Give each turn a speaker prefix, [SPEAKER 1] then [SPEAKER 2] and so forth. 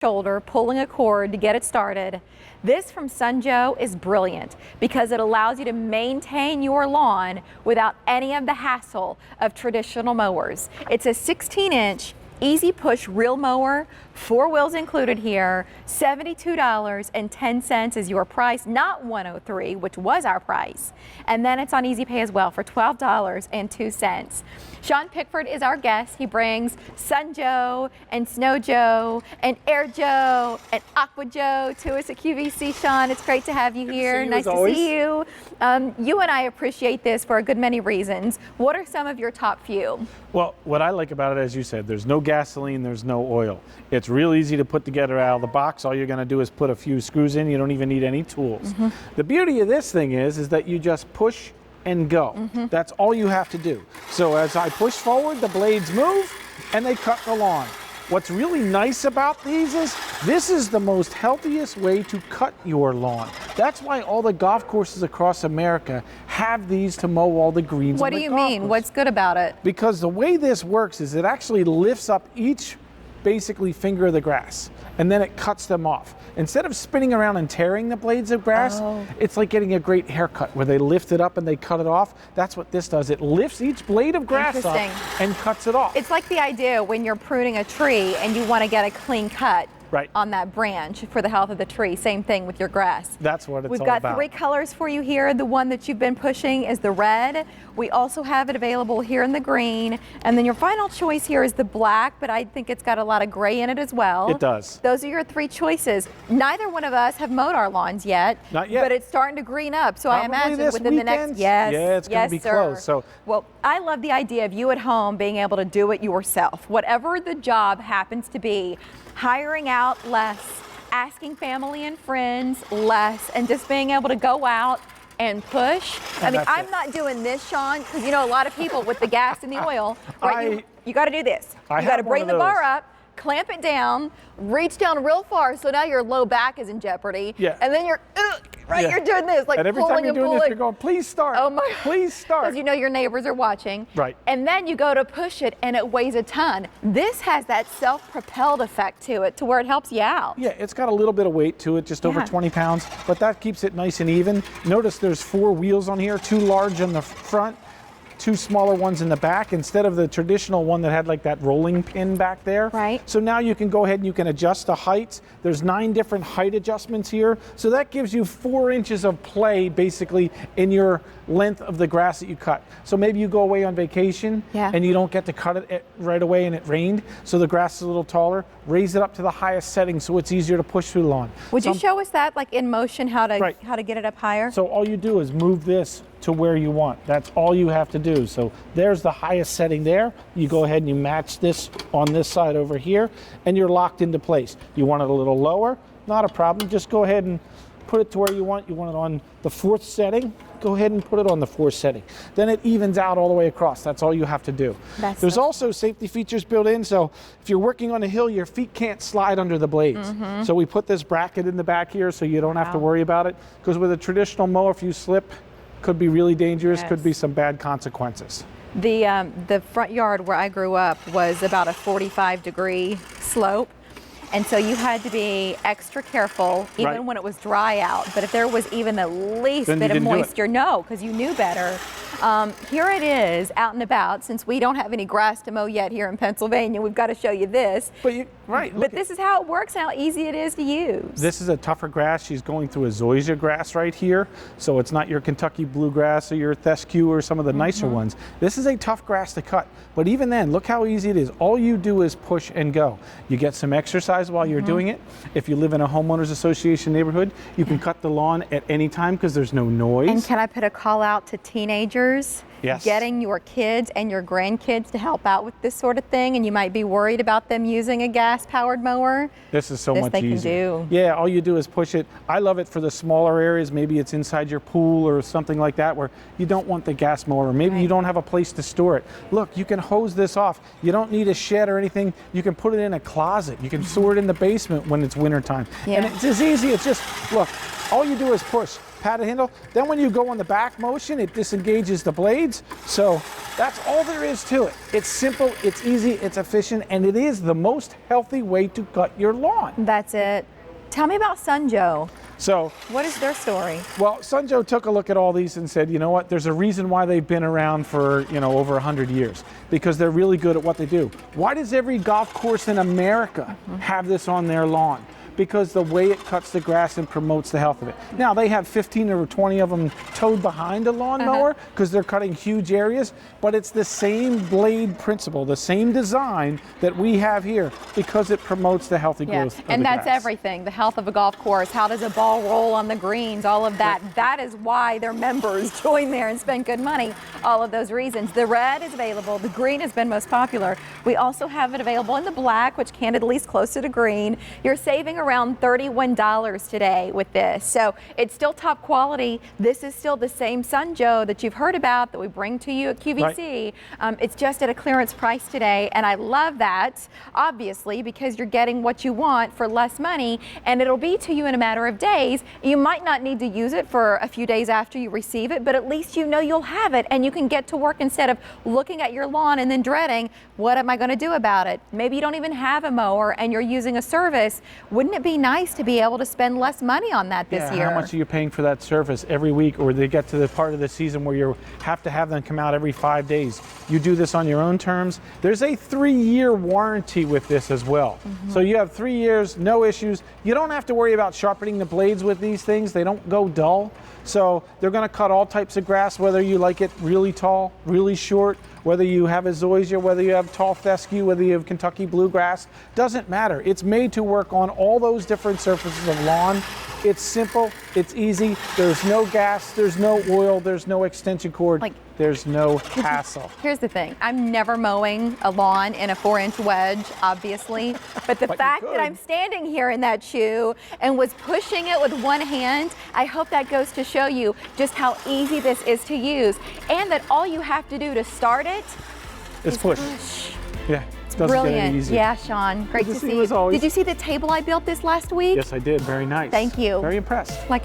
[SPEAKER 1] shoulder, pulling a cord to get it started. This from Sunjoe is brilliant because it allows you to maintain your lawn without any of the hassle of traditional mowers. It's a 16-inch easy push reel mower, 4 wheels included here, $72.10 is your price, not $103, which was our price. And then it's on Easy Pay as well for $12.02. Sean Pickford is our guest. He brings Sun Joe and Snow Joe and Air Joe and Aqua Joe to us at QVC. Sean, it's great to have you here. Nice to see you. You and I appreciate this for a good many reasons. What are some of your top few?
[SPEAKER 2] Well, what I like about it, as you said, there's no gasoline, there's no oil. It's real easy to put together out of the box. All you're going to do is put a few screws in. You don't even need any tools. The beauty of this thing is that you just push and go. That's all you have to do. So as I push forward, the blades move and they cut the lawn. What's really nice about these is this is the most healthiest way to cut your lawn. That's why all the golf courses across America have these to mow all the greens.
[SPEAKER 1] What do you mean? What's good about it?
[SPEAKER 2] Because the way this works is it actually lifts up each basically finger of the grass and then it cuts them off. Instead of spinning around and tearing the blades of grass, it's like getting a great haircut where they lift it up and they cut it off. That's what this does. It lifts each blade of grass up and cuts it off.
[SPEAKER 1] It's like the idea when you're pruning a tree and you want to get a clean cut on that branch for the health of the tree. Same thing with your grass.
[SPEAKER 2] That's what it's all
[SPEAKER 1] about. We've
[SPEAKER 2] got
[SPEAKER 1] 3 colors for you here. The one that you've been pushing is the red. We also have it available here in the green. And then your final choice here is the black, but I think it's got a lot of gray in it as well.
[SPEAKER 2] It does.
[SPEAKER 1] Those are your 3 choices. Neither one of us have mowed our lawns yet.
[SPEAKER 2] Not yet.
[SPEAKER 1] But it's starting to green up. So
[SPEAKER 2] Probably
[SPEAKER 1] I imagine within the next,
[SPEAKER 2] yeah, it's going to be close. So,
[SPEAKER 1] well, I love the idea of you at home being able to do it yourself. Whatever the job happens to be, hiring out less, asking family and friends less, and just being able to go out and push. I mean, I'm not doing this, Sean, because you know a lot of people with the gas and the oil, right? You got to do this. You got to bring the bar up, clamp it down, reach down real far, so now your low back is in jeopardy.
[SPEAKER 2] Yeah.
[SPEAKER 1] And then you're, you're doing this, like
[SPEAKER 2] and every
[SPEAKER 1] pulling
[SPEAKER 2] time you're
[SPEAKER 1] and
[SPEAKER 2] doing
[SPEAKER 1] pulling.
[SPEAKER 2] this, you're going, please start.
[SPEAKER 1] Oh my!
[SPEAKER 2] Please start.
[SPEAKER 1] Because you know your neighbors are watching.
[SPEAKER 2] Right.
[SPEAKER 1] And then you go to push it, and it weighs a ton. This has that self-propelled effect to it, to where it helps you out.
[SPEAKER 2] Yeah, it's got a little bit of weight to it, just over 20 pounds, but that keeps it nice and even. Notice there's 4 wheels on here, 2 large on the front, 2 smaller ones in the back instead of the traditional one that had like that rolling pin back there.
[SPEAKER 1] Right.
[SPEAKER 2] So now you can go ahead and you can adjust the heights. There's 9 different height adjustments here. So that gives you 4 inches of play basically in your length of the grass that you cut. So maybe you go away on vacation and you don't get to cut it right away and it rained. So the grass is a little taller. Raise it up to the highest setting so it's easier to push through the lawn.
[SPEAKER 1] Would you show us that like in motion, how to get it up higher?
[SPEAKER 2] So all you do is move this to where you want. That's all you have to do. So there's the highest setting there. You go ahead and you match this on this side over here and you're locked into place. You want it a little lower, not a problem. Just go ahead and put it to where you want. You want it on the 4th setting. Go ahead and put it on the 4th setting. Then it evens out all the way across. That's all you have to do. There's also safety features built in. So if you're working on a hill, your feet can't slide under the blades. So we put this bracket in the back here so you don't have to worry about it. Because with a traditional mower, if you slip, could be really dangerous, could be some bad consequences.
[SPEAKER 1] The front yard where I grew up was about a 45-degree slope. And so you had to be extra careful even when it was dry out. But if there was even the least bit of moisture, no, because you knew better. Here it is out and about. Since we don't have any grass to mow yet here in Pennsylvania, we've got to show you this.
[SPEAKER 2] But
[SPEAKER 1] this is how it works and how easy it is to use.
[SPEAKER 2] This is a tougher grass. She's going through a zoysia grass right here. So it's not your Kentucky bluegrass or your fescue or some of the nicer ones. This is a tough grass to cut. But even then, look how easy it is. All you do is push and go. You get some exercise while you're doing it. If you live in a homeowners association neighborhood, you can cut the lawn at any time because there's no noise.
[SPEAKER 1] And can I put a call out to teenagers?
[SPEAKER 2] Yes.
[SPEAKER 1] Getting your kids and your grandkids to help out with this sort of thing, and you might be worried about them using a gas-powered mower.
[SPEAKER 2] This is so much easier.
[SPEAKER 1] This they can do.
[SPEAKER 2] Yeah, all you do is push it. I love it for the smaller areas. Maybe it's inside your pool or something like that where you don't want the gas mower. Maybe you don't have a place to store it. Look, you can hose this off. You don't need a shed or anything. You can put it in a closet. You can store it in the basement when it's wintertime. And it's as easy as just, look, all you do is push. padded handle. Then when you go on the back motion, it disengages the blades. So that's all there is to it. It's simple, it's easy, it's efficient, and it is the most healthy way to cut your lawn.
[SPEAKER 1] That's it. Tell me about Sunjoe.
[SPEAKER 2] So,
[SPEAKER 1] what is their story?
[SPEAKER 2] well, Sunjoe took a look at all these and said, you know what, there's a reason why they've been around for, over 100 years, because they're really good at what they do. Why does every golf course in America have this on their lawn? Because the way it cuts the grass and promotes the health of it. Now, they have 15 or 20 of them towed behind a lawnmower because they're cutting huge areas, but it's the same blade principle, the same design that we have here, because it promotes the healthy growth of
[SPEAKER 1] and
[SPEAKER 2] the
[SPEAKER 1] that's
[SPEAKER 2] grass.
[SPEAKER 1] everything. The health of a golf course, how does a ball roll on the greens, all of that. That is why their members join there and spend good money, all of those reasons. The red is available, the green has been most popular. We also have it available in the black, which candidly is closer to green. You're saving around $31 today with this. So it's still top quality. This is still the same Sunjoe that you've heard about that we bring to you at QVC. Right. It's just at a clearance price today. And I love that, obviously, because you're getting what you want for less money, and it'll be to you in a matter of days. You might not need to use it for a few days after you receive it, but at least you know you'll have it and you can get to work instead of looking at your lawn and then dreading, what am I going to do about it? Maybe you don't even have a mower and you're using a service. Wouldn't it be nice to be able to spend less money on that this year?
[SPEAKER 2] How much are you paying for that service every week, or they get to the part of the season where you have to have them come out every 5 days? You do this on your own terms. There's a 3-year warranty with this as well. So you have 3 years, no issues. You don't have to worry about sharpening the blades with these things. They don't go dull. So they're going to cut all types of grass, whether you like it really tall, really short, whether you have a zoysia, whether you have tall fescue, whether you have Kentucky bluegrass, doesn't matter. It's made to work on all those different surfaces of lawn. It's simple, it's easy, there's no gas, there's no oil, there's no extension cord, there's no hassle.
[SPEAKER 1] Here's the thing, I'm never mowing a lawn in a 4-inch wedge, obviously, but the fact that I'm standing here in that shoe and was pushing it with one hand, I hope that goes to show you just how easy this is to use, and that all you have to do to start it is push.
[SPEAKER 2] Yeah.
[SPEAKER 1] Brilliant. Yeah, Sean. Great to see you.
[SPEAKER 2] Did
[SPEAKER 1] you see the table I built this last week?
[SPEAKER 2] Yes, I did. Very nice.
[SPEAKER 1] Thank you.
[SPEAKER 2] Very impressed.
[SPEAKER 1] I'm